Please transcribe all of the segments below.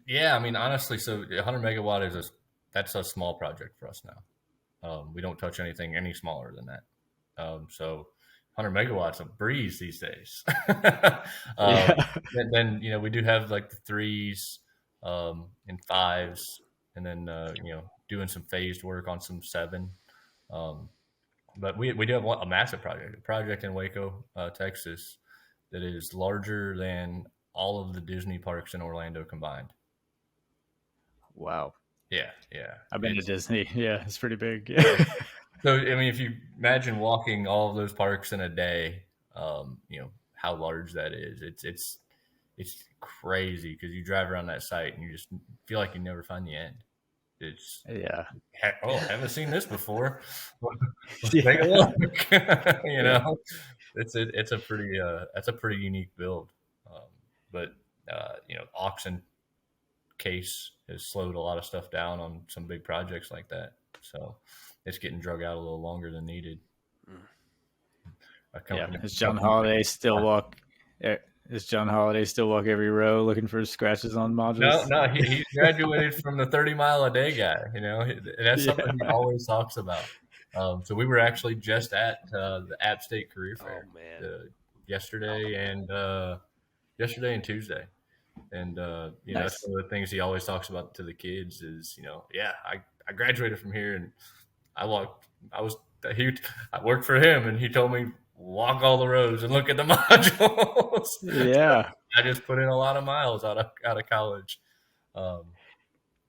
Yeah, I mean, honestly, so 100 megawatt that's a small project for us now. We don't touch anything any smaller than that. So 100 megawatts a breeze these days. um, Yeah. then we do have like the threes and fives, and then doing some phased work on some seven. Um, but we do have a massive project, a project in Waco, Texas, that is larger than all of the Disney parks in Orlando combined. Wow. Yeah, yeah. I've been to It's Disney. Yeah, it's pretty big. so, Yeah. so I mean, if you imagine walking all of those parks in a day, how large that is. It's crazy because you drive around that site and you just feel like you never find the end. It's Yeah. haven't seen this before. Let's take a Yeah. look. Yeah. It's a pretty that's a pretty unique build. Um, but auction case has slowed a lot of stuff down on some big projects like that. So it's getting drug out a little longer than needed. A Yeah. company, Does John company Holiday still walk? Does John Holiday still walk every row looking for scratches on no, modules? no, he's graduated from the 30 mile a day guy. That's something he Yeah. always talks about. So we were actually just at the App State Career Oh Fair man. yesterday and Tuesday. And that's Nice. one of the things he always talks about to the kids is, yeah, I graduated from here and I walked. I was he. I worked for him, and he told me walk all the roads and look at the modules. So Yeah. I just put in a lot of miles out of college. Um,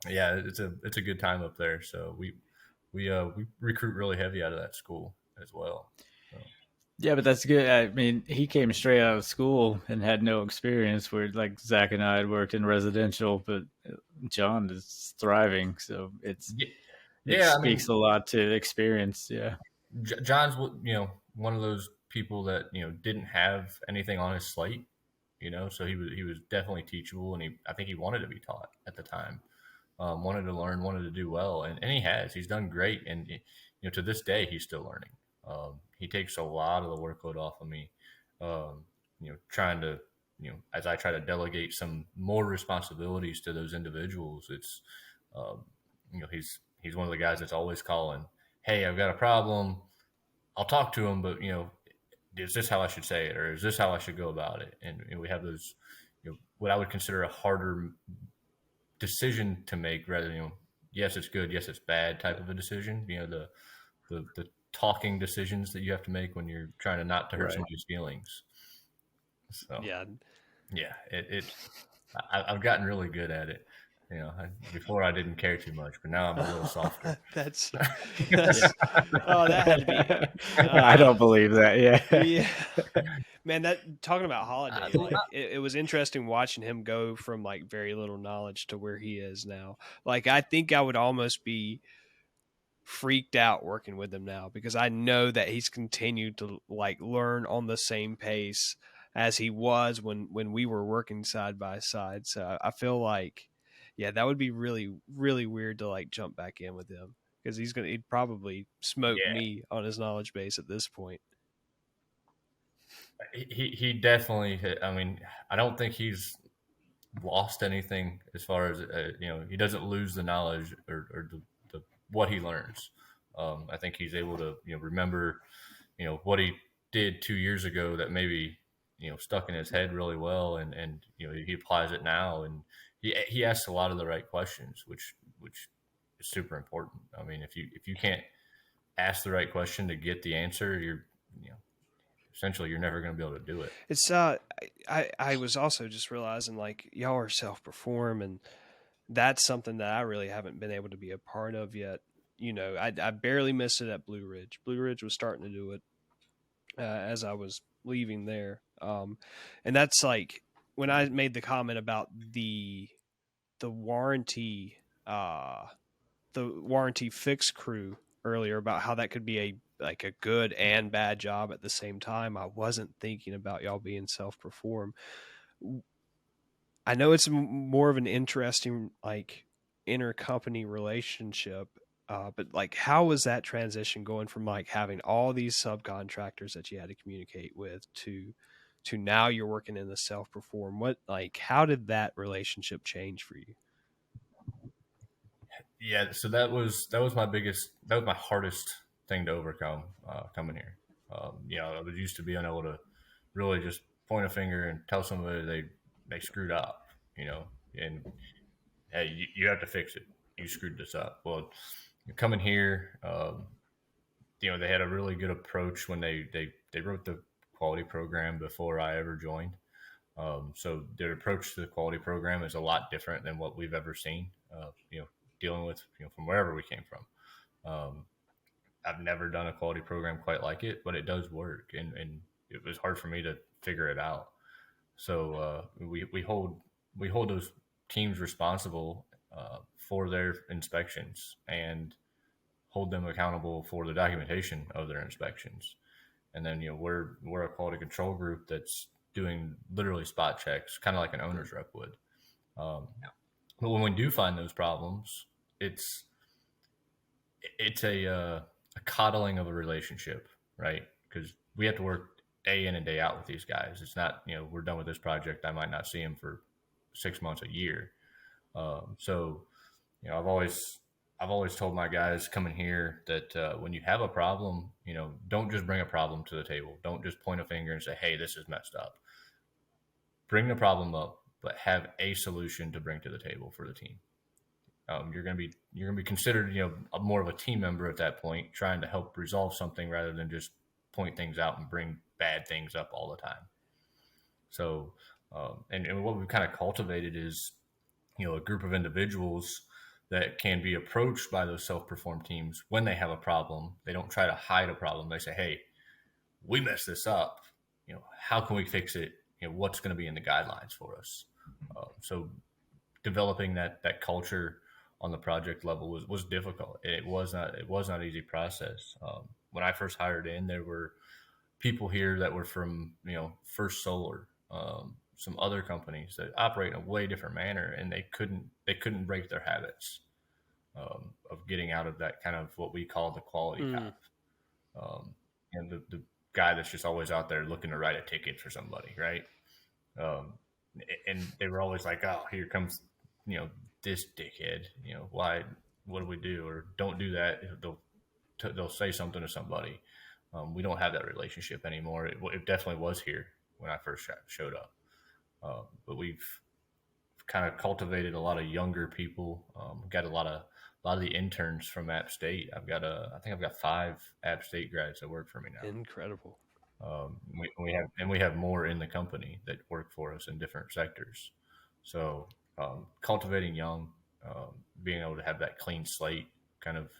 yeah, it's a good time up there. So we recruit really heavy out of that school as well. So, Yeah, but that's good. I mean, he came straight out of school and had no experience. Where like Zach and I had worked in residential, but John is thriving, so yeah, it yeah. I speaks mean, a lot to experience. Yeah. John's one of those people that didn't have anything on his slate, so he was definitely teachable, and I think he wanted to be taught at the time, wanted to learn, wanted to do well, and he's done great, and to this day he's still learning. He takes a lot of the workload off of me, trying to as I try to delegate some more responsibilities to those individuals. It's um, he's one of the guys that's always calling, hey, I've got a problem. I'll talk to him, but is this how I should say it, or is this how I should go about it? And we have those, what I would consider a harder decision to make, rather than yes, it's good, yes, it's bad type of a decision. The talking decisions that you have to make when you're trying to not to hurt Right. somebody's feelings. So Yeah. yeah, I've gotten really good at it. Before I didn't care too much, but now I'm a little softer. that's Yeah. that's oh that had to be I uh don't believe that. Yeah. yeah. Man, that talking about Holiday, like it was interesting watching him go from like very little knowledge to where he is now. Like I think I would almost be freaked out working with him now because I know that he's continued to like learn on the same pace as he was when we were working side by side. So I feel like yeah, that would be really really weird to like jump back in with him because he'd probably smoke Yeah, me on his knowledge base at this point. he definitely. I mean, I don't think he's lost anything as far as he doesn't lose the knowledge or the what he learns. I think he's able to remember what he did 2 years ago that maybe stuck in his head really well, and he applies it now, and he asks a lot of the right questions, which is super important. I mean, if you can't ask the right question to get the answer, you know essentially you're never going to be able to do it. It's I was also just realizing like y'all are self perform and that's something that I really haven't been able to be a part of yet. You know, I barely missed it at Blue Ridge. Blue Ridge was starting to do it as I was leaving there, and that's like when I made the comment about the warranty uh, the warranty fix crew earlier about how that could be a like a good and bad job at the same time. I wasn't thinking about y'all being self perform. I know it's more of an interesting like intercompany relationship, but like how was that transition going from like having all these subcontractors that you had to communicate with to now you're working in the self perform? What like how did that relationship change for you? Yeah, so that was my hardest thing to overcome coming here. I was used to being able to really just point a finger and tell somebody they screwed up, you know, and hey, you have to fix it. You screwed this up. Well, coming here, they had a really good approach when they wrote the quality program before I ever joined. So their approach to the quality program is a lot different than what we've ever seen. Dealing with from wherever we came from. Um, I've never done a quality program quite like it, but it does work, and it was hard for me to figure it out. So we hold those teams responsible for their inspections and hold them accountable for the documentation of their inspections. And then we're a quality control group that's doing literally spot checks, kind of like an owner's rep would. Um, but when we do find those problems, it's it's a coddling of a relationship, right? Because we have to work day in and day out with these guys. It's not we're done with this project. I might not see them for 6 months, a year. So I've always told my guys coming here that when you have a problem, don't just bring a problem to the table. Don't just point a finger and say, "Hey, this is messed up." Bring the problem up, but have a solution to bring to the table for the team. You're gonna be considered more of a team member at that point, trying to help resolve something rather than just point things out and bring bad things up all the time. So, and what we've kind of cultivated is a group of individuals that can be approached by those self-perform teams when they have a problem. They don't try to hide a problem. They say, "Hey, we messed this up. How can we fix it? What's going to be in the guidelines for us?" So developing that culture on the project level was difficult. It was not an easy process. When I first hired in, there were people here that were from First Solar, some other companies that operate in a way different manner, and they couldn't break their habits of getting out of that kind of what we call the quality Mm. cop, and the guy that's just always out there looking to write a ticket for somebody, right? Um, and they were always like, "Oh, here comes this dickhead. Why? What do we do? Or don't do that." They'll say something to somebody. We don't have that relationship anymore. It definitely was here when I first showed up, but we've kind of cultivated a lot of younger people. Got a lot of the interns from App State. I think I've got 5 App State grads that work for me now. Incredible. We have more in the company that work for us in different sectors. So cultivating young, being able to have that clean slate, kind of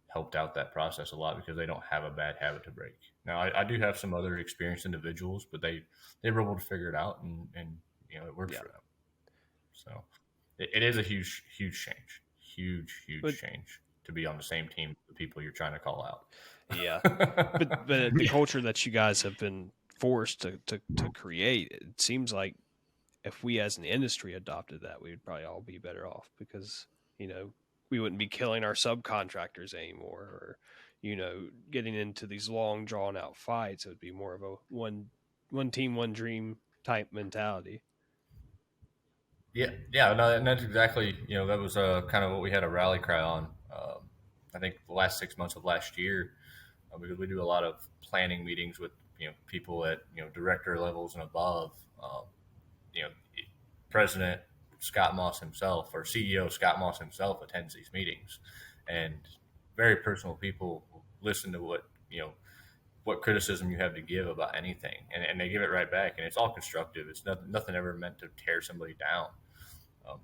helped out that process a lot because they don't have a bad habit to break. Now I do have some other experienced individuals, but they were able to figure it out, and it works Yeah. for them. So it is a huge change, huge But change to be on the same team with the people you're trying to call yeah, but out. the Yeah. culture that you guys have been forced to create, it seems like if we as an industry adopted that, we would probably all be better off because we wouldn't be killing our subcontractors anymore, or getting into these long drawn out fights. It would be more of a one team, one dream type mentality. Yeah, no, and that's exactly that was kind of what we had a rally cry on. I think the last 6 months of last year, because we do a lot of planning meetings with people at director levels and above. You know, President Scott Moss himself or CEO Scott Moss himself attends these meetings, and very personal people listen to what criticism you have to give about anything, and they give it right back, and it's all constructive. It's nothing ever meant to tear somebody down.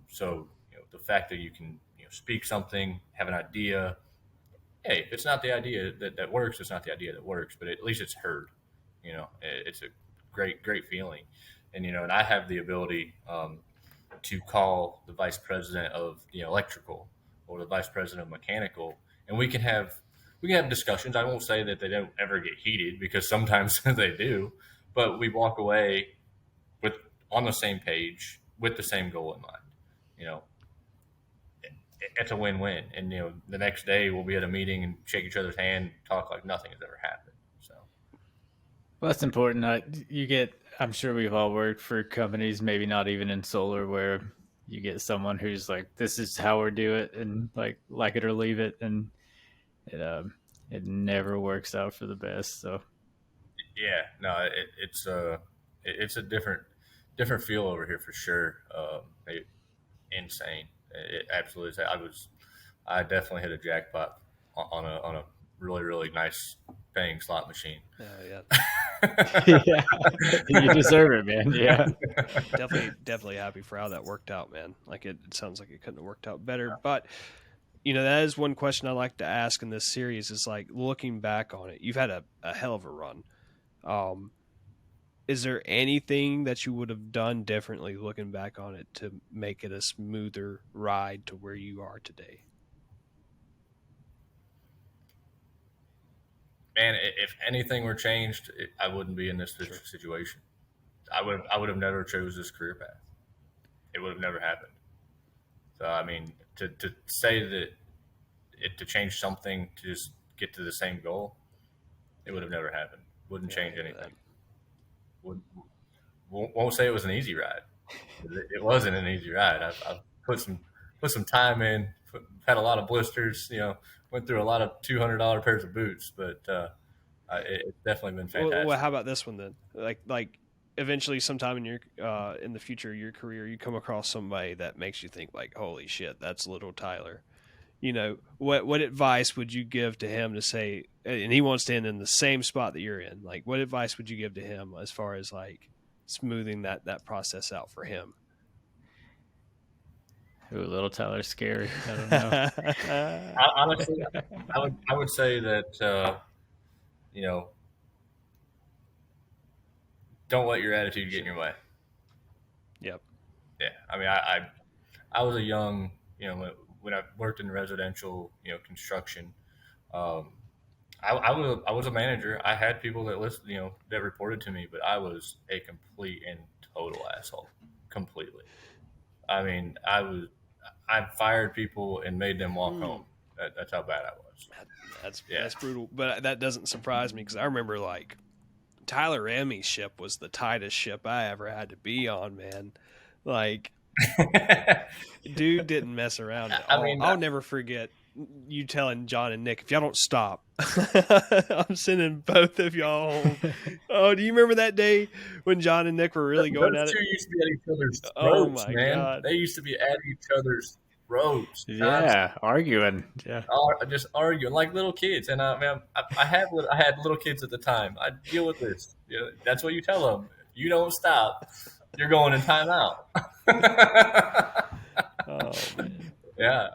So the fact that you can speak something, have an idea. Hey, if it's not the idea that works, it's not the idea that works, but at least it's heard. It's a great feeling, and I have the ability to call the vice president of electrical or the vice president of mechanical, and we can have discussions. I won't say that they don't ever get heated because sometimes they do, but we walk away with on the same page with the same goal in mind. You know, it's a win-win. And the next day we'll be at a meeting and shake each other's hand, talk like nothing has ever happened. So Well, that's important. You get, I'm sure we've all worked for companies, maybe not even in solar, where you get someone who's like, this is how we do it, and like it or leave it, and it it never works out for the best. So Yeah, no, it's a different feel over here for sure. Insane. It absolutely is. I definitely hit a jackpot on a really really nice paying slot machine. Yeah, yeah, you deserve it, man. Yeah. definitely happy for how that worked out, man. Like it sounds like it couldn't have worked out better. But that is one question I like to ask in this series is like looking back on it. You've had a hell of a run. Um, is there anything that you would have done differently looking back on it to make it a smoother ride to where you are today? Man, if anything were changed, I wouldn't be in this Sure. situation. I would have never chose this career path. It would have never happened. So I mean, to say that to change something to just get to the same goal, it would have never happened. Wouldn't Yeah, I change hear anything. that. Would won't say it was an easy ride. It wasn't an easy ride. I've put some time in. Had a lot of blisters. Went through a lot of $200 pairs of boots, but it's definitely been Well, fantastic. how about this one then? Like eventually, sometime in your in the future of your career, you come across somebody that makes you think like, "Holy shit, that's little Tyler." What advice would you give to him to say? And he wants to end in the same spot that you're in. Like, what advice would you give to him as far as like smoothing that process out for him? Ooh, little Tyler's scary. I don't know. Honestly, I would say that you know don't let your attitude get in your way. Yep. Yeah, I mean, I was a young, when I worked in residential, construction. Um, I was a manager. I had people that listened, that reported to me, but I was a complete and total asshole, completely. I mean, I fired people and made them walk Mm. home. That's how bad I was. That's Yeah. brutal, but that doesn't surprise me because I remember like Tyler Ramey's ship was the tightest ship I ever had to be on, man. Like, dude didn't mess around at I all. mean, I'll never forget you telling John and Nick, if y'all don't stop, I'm sending both of y'all home. Oh, do you remember that day when John and Nick were really going those at it? two used to be at each other's Oh throats, my man. God. They used to be at each other's throats Yeah, constantly, arguing. Yeah. just arguing like little kids. And man, I had little kids at the time. I deal with this. That's what you tell them. If you don't stop, you're going in timeout. Oh man. Yeah.